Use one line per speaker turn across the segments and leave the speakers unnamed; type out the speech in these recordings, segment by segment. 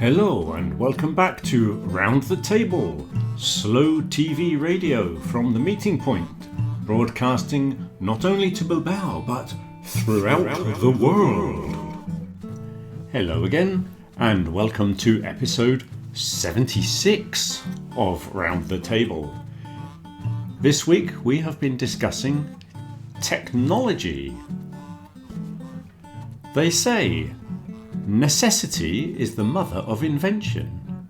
Hello and welcome back to Round the Table, slow TV radio from the meeting point, broadcasting not only to Bilbao but throughout the world. Hello again and welcome to episode 76 of Round the Table. This week we have been discussing technology. They say necessity is the mother of invention.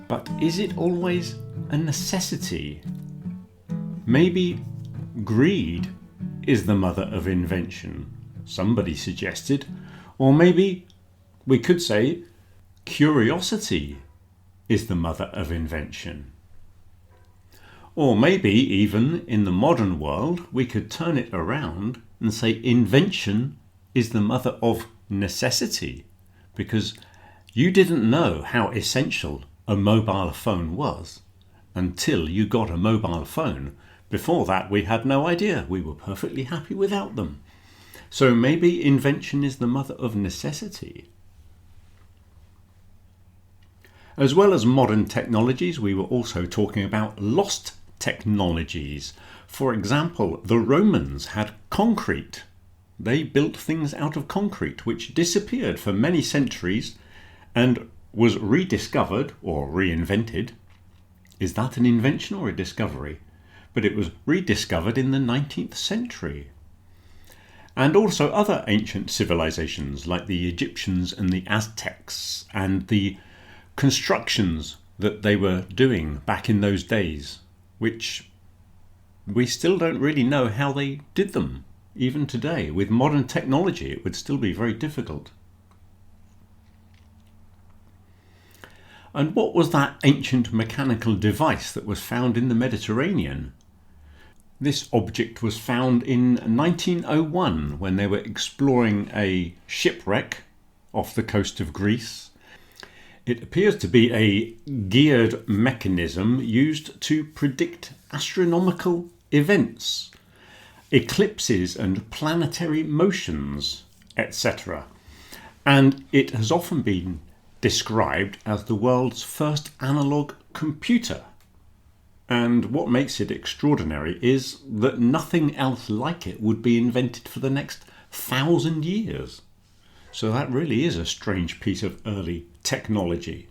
But is it always a necessity? Maybe greed is the mother of invention, somebody suggested. Or maybe we could say curiosity is the mother of invention. Or maybe even in the modern world we could turn it around and say invention is the mother of necessity. Because you didn't know how essential a mobile phone was until you got a mobile phone. Before that, we had no idea. We were perfectly happy without them. So maybe invention is the mother of necessity. As well as modern technologies, we were also talking about lost technologies. For example, the Romans had concrete. They built things out of concrete, which disappeared for many centuries and was rediscovered or reinvented. Is that an invention or a discovery? But it was rediscovered in the 19th century. And also other ancient civilizations like the Egyptians and the Aztecs and the constructions that they were doing back in those days, which we still don't really know how they did them. Even today, with modern technology, it would still be very difficult. And what was that ancient mechanical device that was found in the Mediterranean? This object was found in 1901 when they were exploring a shipwreck off the coast of Greece. It appears to be a geared mechanism used to predict astronomical events, eclipses and planetary motions, etc. And it has often been described as the world's first analog computer. And what makes it extraordinary is that nothing else like it would be invented for the next 1,000 years. So that really is a strange piece of early technology.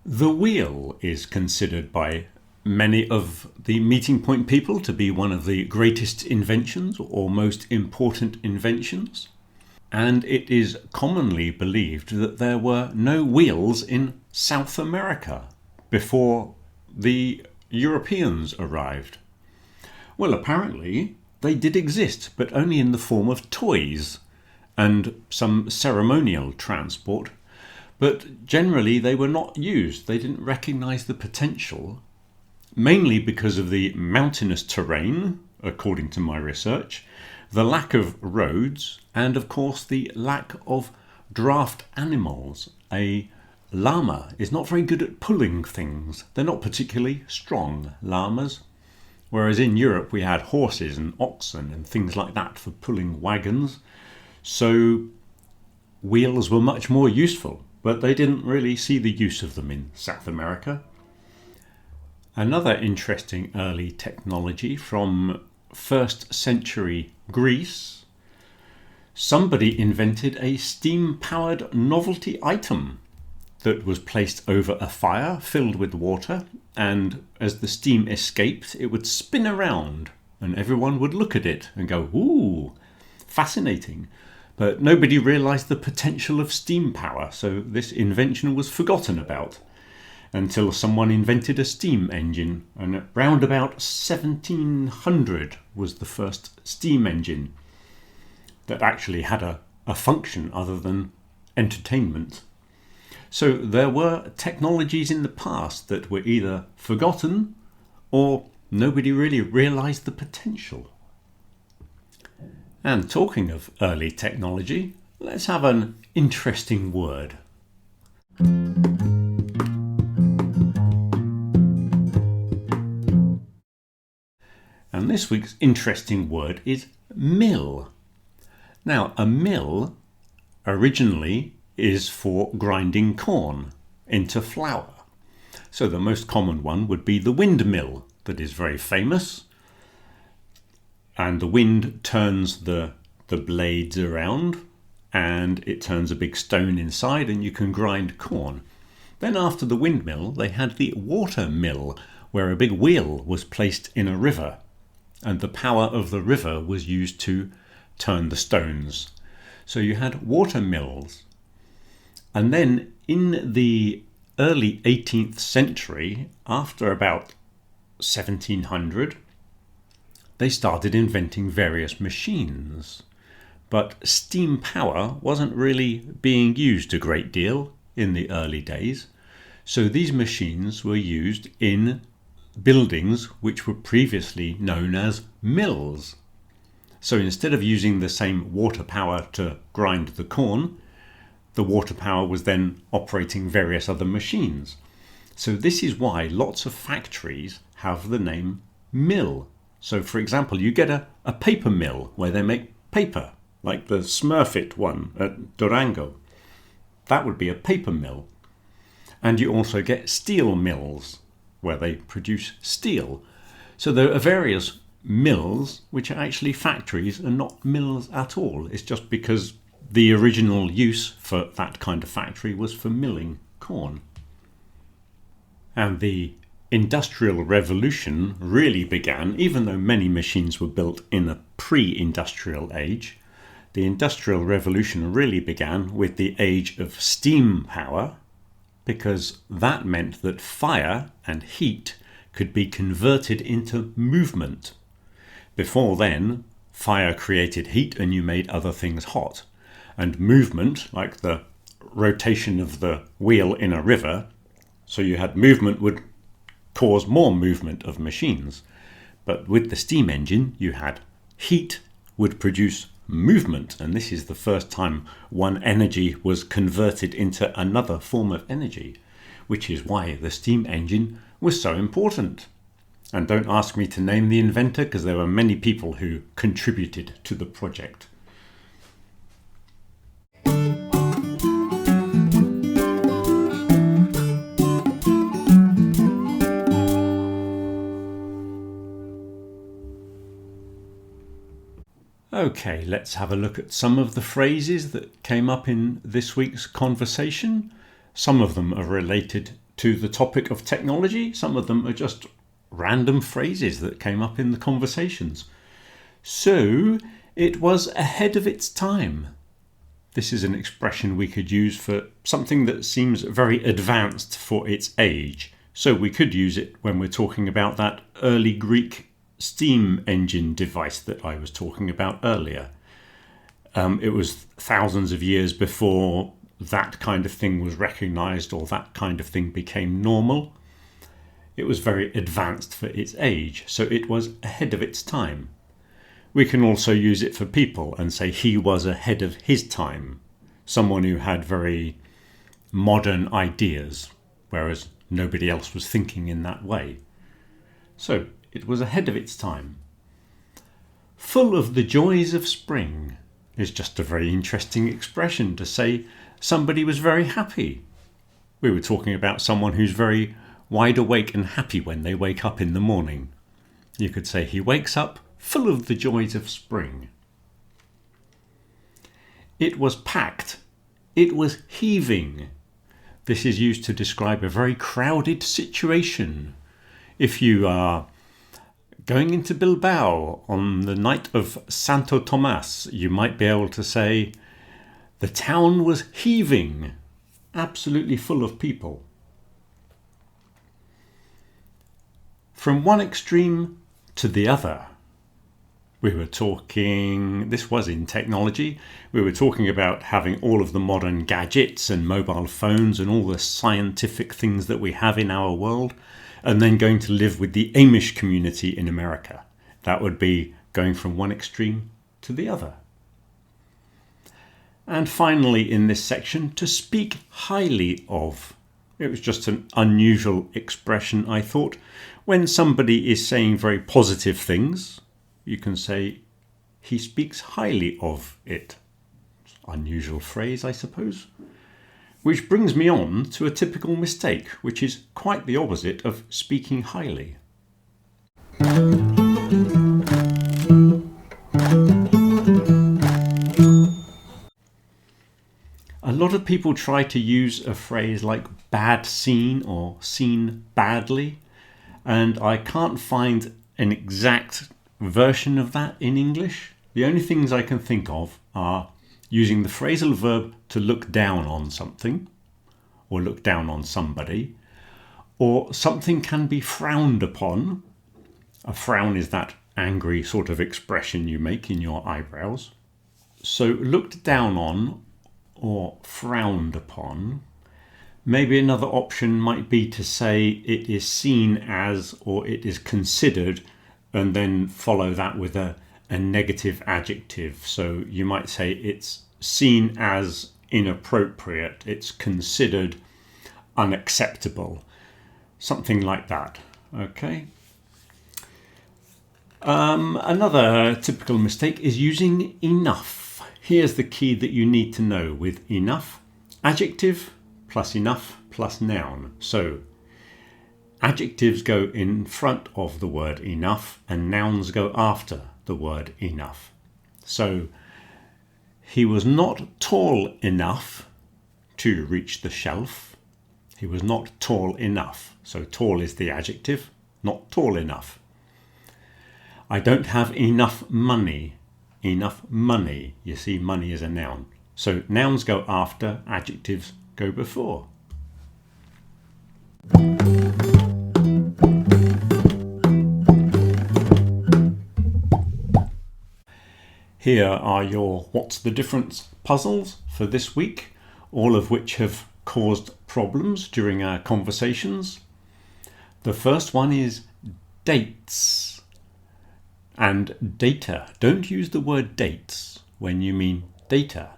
The wheel is considered by many of the meeting point people to be one of the greatest inventions or most important inventions. And it is commonly believed that there were no wheels in South America before the Europeans arrived. Well, apparently they did exist, but only in the form of toys and some ceremonial transport. But generally they were not used. They didn't recognize the potential, mainly because of the mountainous terrain, according to my research, the lack of roads, and of course the lack of draft animals. A llama is not very good at pulling things. They're not particularly strong, llamas. Whereas in Europe we had horses and oxen and things like that for pulling wagons. So wheels were much more useful, but they didn't really see the use of them in South America. Another interesting early technology from 1st century Greece. Somebody invented a steam-powered novelty item that was placed over a fire filled with water, and as the steam escaped, it would spin around and everyone would look at it and go, "Ooh, fascinating." But nobody realized the potential of steam power, so this invention was forgotten about until someone invented a steam engine, and round about 1700 was the first steam engine that actually had a function other than entertainment. So there were technologies in the past that were either forgotten or nobody really realized the potential. And talking of early technology, let's have an interesting word. And this week's interesting word is mill. Now, a mill originally is for grinding corn into flour. So the most common one would be the windmill, that is very famous. And the wind turns the blades around, and it turns a big stone inside, and you can grind corn. Then after the windmill, they had the water mill, where a big wheel was placed in a river, and the power of the river was used to turn the stones. So you had water mills. And then in the early 18th century, after about 1700, they started inventing various machines. But steam power wasn't really being used a great deal in the early days. So these machines were used in buildings which were previously known as mills. So instead of using the same water power to grind the corn, the water power was then operating various other machines. So this is why lots of factories have the name mill. So for example, you get a paper mill where they make paper, like the Smurfit one at Durango. That would be a paper mill. And you also get steel mills where they produce steel. So there are various mills which are actually factories and not mills at all. It's just because the original use for that kind of factory was for milling corn. And the Industrial Revolution really began, even though many machines were built in a pre-industrial age, the Industrial Revolution really began with the age of steam power, because that meant that fire and heat could be converted into movement. Before then, fire created heat and you made other things hot. And movement, like the rotation of the wheel in a river, so you had movement would cause more movement of machines. But with the steam engine, you had heat would produce movement, and this is the first time one energy was converted into another form of energy, which is why the steam engine was so important. And don't ask me to name the inventor, because there were many people who contributed to the project. Okay, let's have a look at some of the phrases that came up in this week's conversation. Some of them are related to the topic of technology. Some of them are just random phrases that came up in the conversations. So, it was ahead of its time. This is an expression we could use for something that seems very advanced for its age. So we could use it when we're talking about that early Greek steam engine device that I was talking about earlier. It was thousands of years before that kind of thing was recognized or that kind of thing became normal. It was very advanced for its age, so it was ahead of its time. We can also use it for people and say he was ahead of his time, someone who had very modern ideas, whereas nobody else was thinking in that way. So it was ahead of its time. Full of the joys of spring is just a very interesting expression to say somebody was very happy. We were talking about someone who's very wide awake and happy when they wake up in the morning. You could say he wakes up full of the joys of spring. It was packed. It was heaving. This is used to describe a very crowded situation. If you are going into Bilbao on the night of Santo Tomas, you might be able to say, the town was heaving, absolutely full of people. From one extreme to the other. We were talking, this was in technology, we were talking about having all of the modern gadgets and mobile phones and all the scientific things that we have in our world, and then going to live with the Amish community in America. That would be going from one extreme to the other. And finally in this section, to speak highly of. It was just an unusual expression, I thought. When somebody is saying very positive things, you can say, he speaks highly of it. Unusual phrase, I suppose. Which brings me on to a typical mistake, which is quite the opposite of speaking highly. A lot of people try to use a phrase like bad scene or seen badly, and I can't find an exact version of that in English. The only things I can think of are using the phrasal verb to look down on something or look down on somebody, or something can be frowned upon. A frown is that angry sort of expression you make in your eyebrows. So looked down on or frowned upon. Maybe another option might be to say it is seen as or it is considered, and then follow that with a negative adjective. So you might say it's seen as inappropriate, it's considered unacceptable, something like that. Okay. Another typical mistake is using enough. Here's the key that you need to know with enough. Adjective plus enough plus noun. So adjectives go in front of the word enough and nouns go after the word enough. So he was not tall enough to reach the shelf. He was not tall enough. So tall is the adjective, not tall enough. I don't have enough money. Enough money. You see, money is a noun. So nouns go after, adjectives go before. Here are your What's the Difference puzzles for this week, all of which have caused problems during our conversations. The first one is dates and data. Don't use the word dates when you mean data.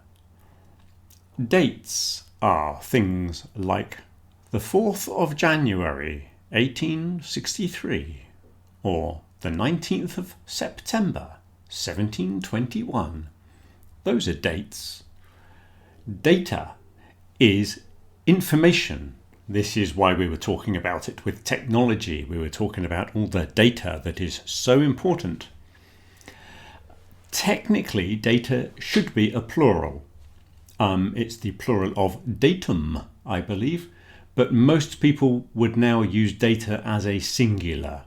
Dates are things like the 4th of January 1863 or the 19th of September 1721. Those are dates. Data is information. This is why we were talking about it with technology. We were talking about all the data that is so important. Technically, data should be a plural. It's the plural of datum, I believe, but most people would now use data as a singular.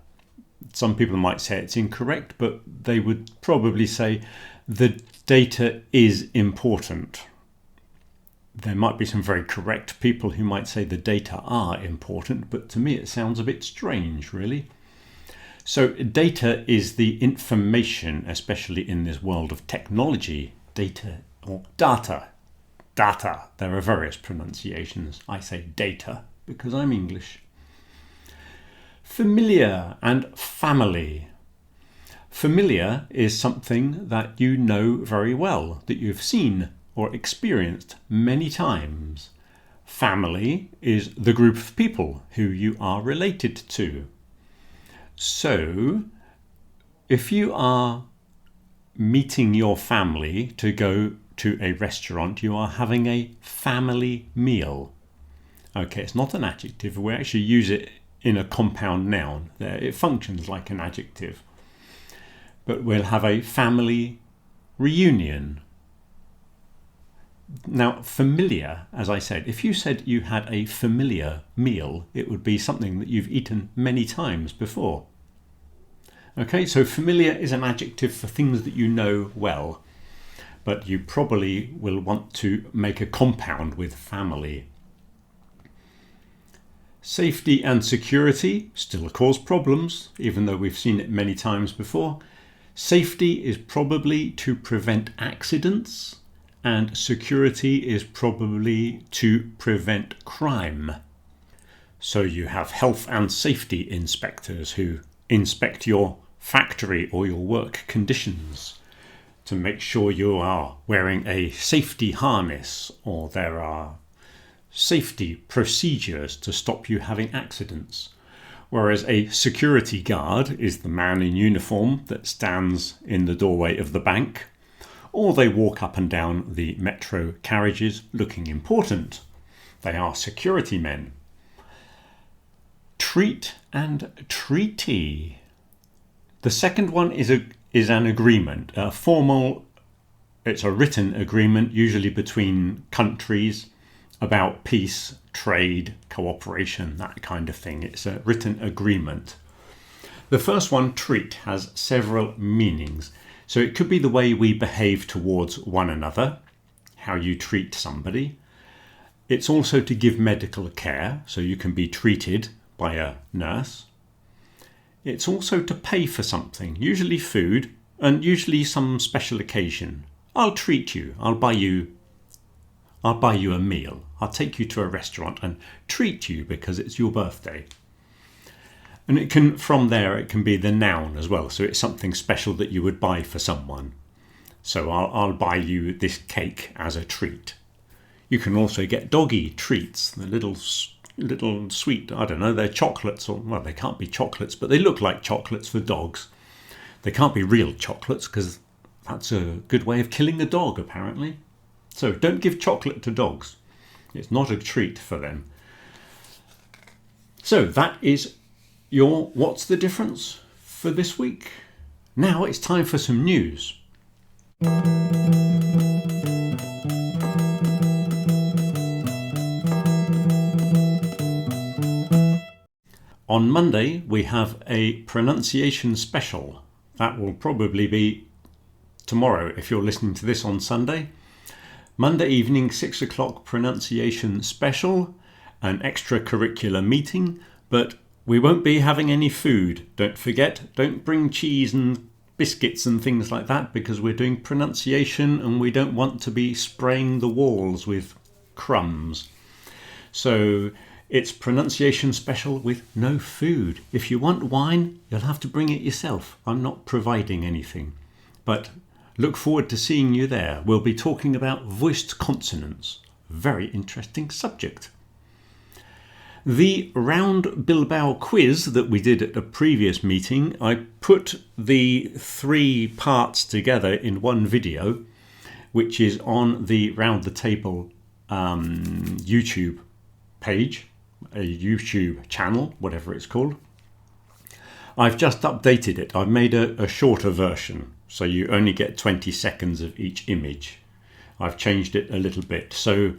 Some people might say it's incorrect, but they would probably say the data is important. There might be some very correct people who might say the data are important, but to me it sounds a bit strange, really. So data is the information, especially in this world of technology. Data or data. Data. There are various pronunciations. I say data because I'm English. Familiar and family. Familiar is something that you know very well, that you've seen or experienced many times. Family is the group of people who you are related to. So, if you are meeting your family to go to a restaurant, you are having a family meal. Okay, it's not an adjective. We actually use it in a compound noun. It functions like an adjective. But we'll have a family reunion. Now, familiar, as I said, if you said you had a familiar meal, it would be something that you've eaten many times before. Okay, so familiar is an adjective for things that you know well, but you probably will want to make a compound with family. Safety and security still cause problems, even though we've seen it many times before. Safety is probably to prevent accidents, and security is probably to prevent crime. So you have health and safety inspectors who inspect your factory or your work conditions to make sure you are wearing a safety harness or there are safety procedures to stop you having accidents. Whereas a security guard is the man in uniform that stands in the doorway of the bank, or they walk up and down the metro carriages looking important. They are security men. Treat and treaty. The second one is an agreement, a formal. It's a written agreement, usually between countries, about peace, trade, cooperation, that kind of thing. It's a written agreement. The first one, treat, has several meanings. So it could be the way we behave towards one another, how you treat somebody. It's also to give medical care, so you can be treated by a nurse. It's also to pay for something, usually food, and usually some special occasion. I'll treat you. I'll buy you a meal. I'll take you to a restaurant and treat you because it's your birthday. And from there it can be the noun as well. So it's something special that you would buy for someone. So I'll buy you this cake as a treat. You can also get doggy treats, the little sweet, I don't know, they're chocolates, or well, they can't be chocolates, but they look like chocolates for dogs. They can't be real chocolates because that's a good way of killing a dog, apparently. So don't give chocolate to dogs. It's not a treat for them. So that is your What's the Difference for this week. Now it's time for some news. On Monday, we have a pronunciation special. That will probably be tomorrow if you're listening to this on Sunday. Monday evening, 6 o'clock, pronunciation special, an extracurricular meeting, but we won't be having any food. Don't forget, don't bring cheese and biscuits and things like that because we're doing pronunciation and we don't want to be spraying the walls with crumbs. So it's pronunciation special with no food. If you want wine, you'll have to bring it yourself. I'm not providing anything. But look forward to seeing you there. We'll be talking about voiced consonants. Very interesting subject. The Round Bilbao quiz that we did at a previous meeting, I put the 3 parts together in one video, which is on the Round the Table YouTube page, a YouTube channel, whatever it's called. I've just updated it. I've made a shorter version, so you only get 20 seconds of each image. I've changed it a little bit. So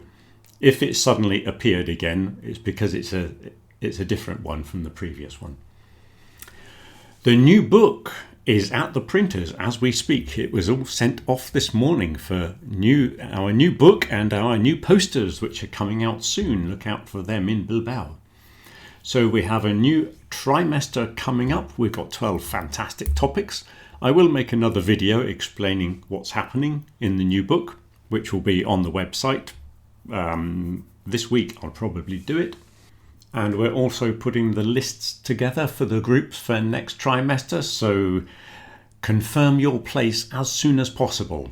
if it suddenly appeared again, it's because it's a different one from the previous one. The new book is at the printers as we speak. It was all sent off this morning for our new book and our new posters, which are coming out soon. Look out for them in Bilbao. So we have a new trimester coming up. We've got 12 fantastic topics. I will make another video explaining what's happening in the new book, which will be on the website. This week I'll probably do it. And we're also putting the lists together for the groups for next trimester, so confirm your place as soon as possible,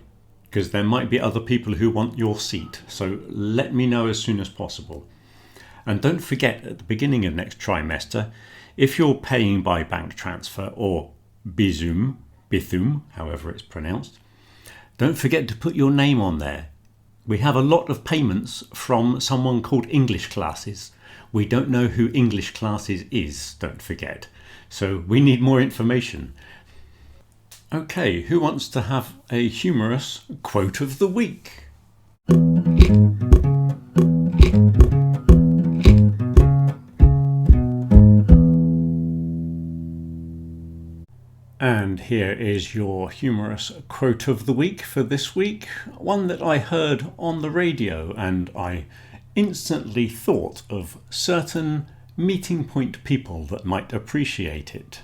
because there might be other people who want your seat. So let me know as soon as possible. And don't forget, at the beginning of next trimester, if you're paying by bank transfer or Bizum, however it's pronounced, don't forget to put your name on there. We have a lot of payments from someone called English Classes. We don't know who English Classes is, don't forget. So we need more information. Okay, who wants to have a humorous quote of the week? And here is your humorous quote of the week for this week. One that I heard on the radio, and I instantly thought of certain meeting point people that might appreciate it.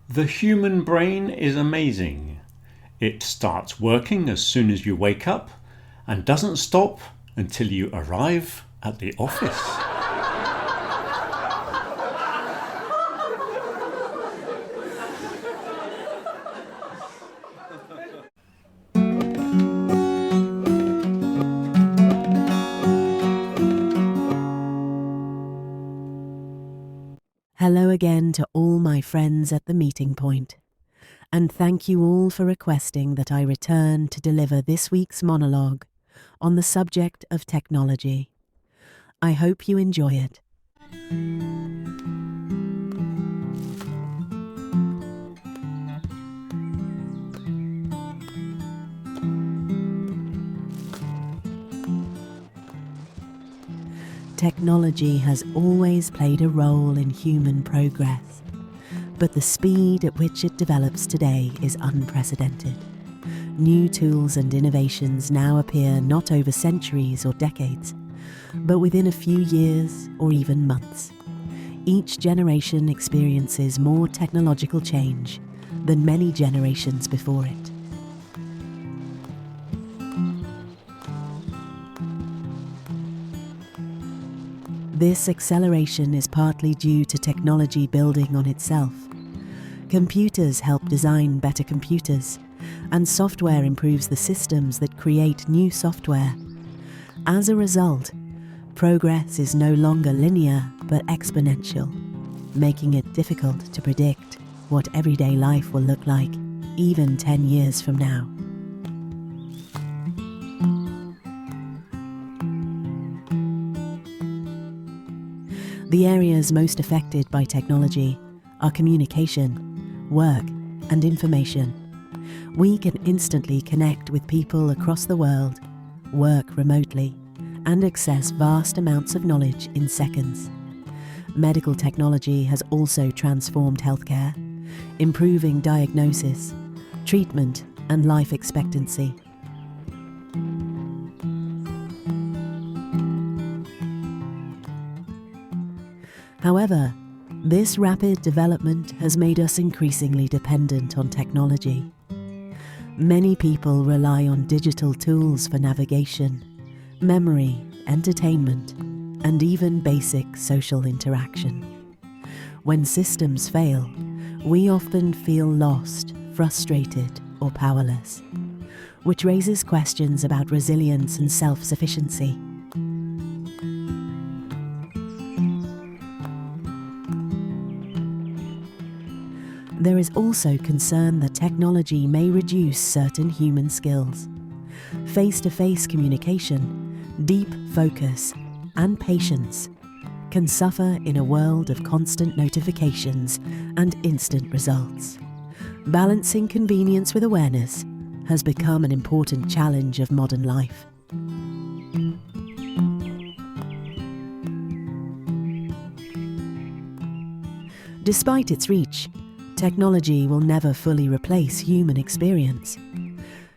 The human brain is amazing. It starts working as soon as you wake up and doesn't stop until you arrive at the office.
Hello again to all my friends at the meeting point. And thank you all for requesting that I return to deliver this week's monologue on the subject of technology. I hope you enjoy it. Technology has always played a role in human progress, but the speed at which it develops today is unprecedented. New tools and innovations now appear not over centuries or decades, but within a few years or even months. Each generation experiences more technological change than many generations before it. This acceleration is partly due to technology building on itself. Computers help design better computers, and software improves the systems that create new software. As a result, progress is no longer linear but exponential, making it difficult to predict what everyday life will look like even 10 years from now. The areas most affected by technology are communication, work, and information. We can instantly connect with people across the world, work remotely, and access vast amounts of knowledge in seconds. Medical technology has also transformed healthcare, improving diagnosis, treatment, and life expectancy. However, this rapid development has made us increasingly dependent on technology. Many people rely on digital tools for navigation, memory, entertainment, and even basic social interaction. When systems fail, we often feel lost, frustrated, or powerless, which raises questions about resilience and self-sufficiency. There is also concern that technology may reduce certain human skills. Face-to-face communication, deep focus, and patience can suffer in a world of constant notifications and instant results. Balancing convenience with awareness has become an important challenge of modern life. Despite its reach, technology will never fully replace human experience.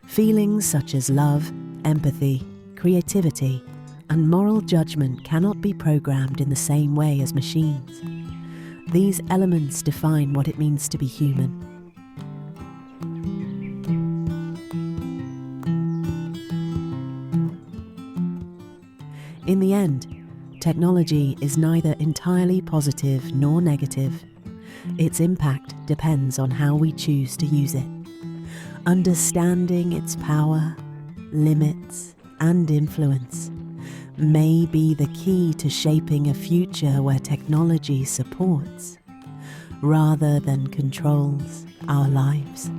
Feelings such as love, empathy, creativity, and moral judgment cannot be programmed in the same way as machines. These elements define what it means to be human. In the end, technology is neither entirely positive nor negative. Its impact depends on how we choose to use it. Understanding its power, limits, and influence may be the key to shaping a future where technology supports, rather than controls, our lives.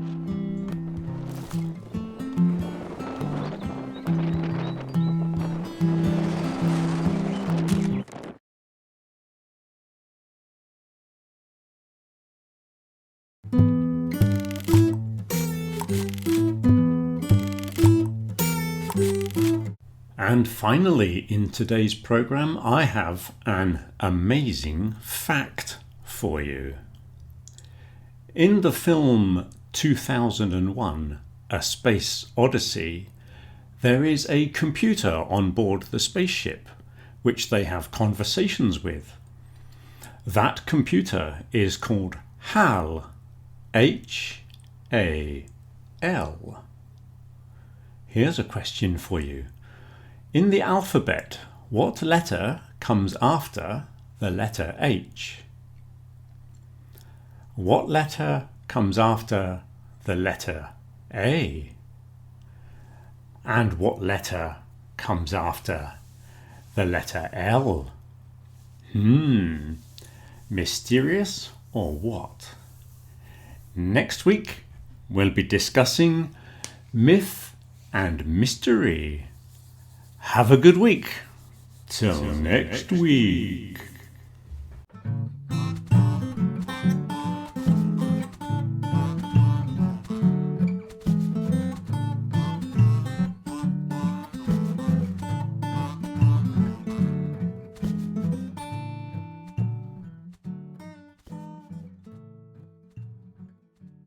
And finally, in today's program, I have an amazing fact for you. In the film 2001, A Space Odyssey, there is a computer on board the spaceship, which they have conversations with. That computer is called HAL, H-A-L. Here's a question for you. In the alphabet, what letter comes after the letter H? What letter comes after the letter A? And what letter comes after the letter L? Mysterious or what? Next week, we'll be discussing myth and mystery. Have a good week. Till next week.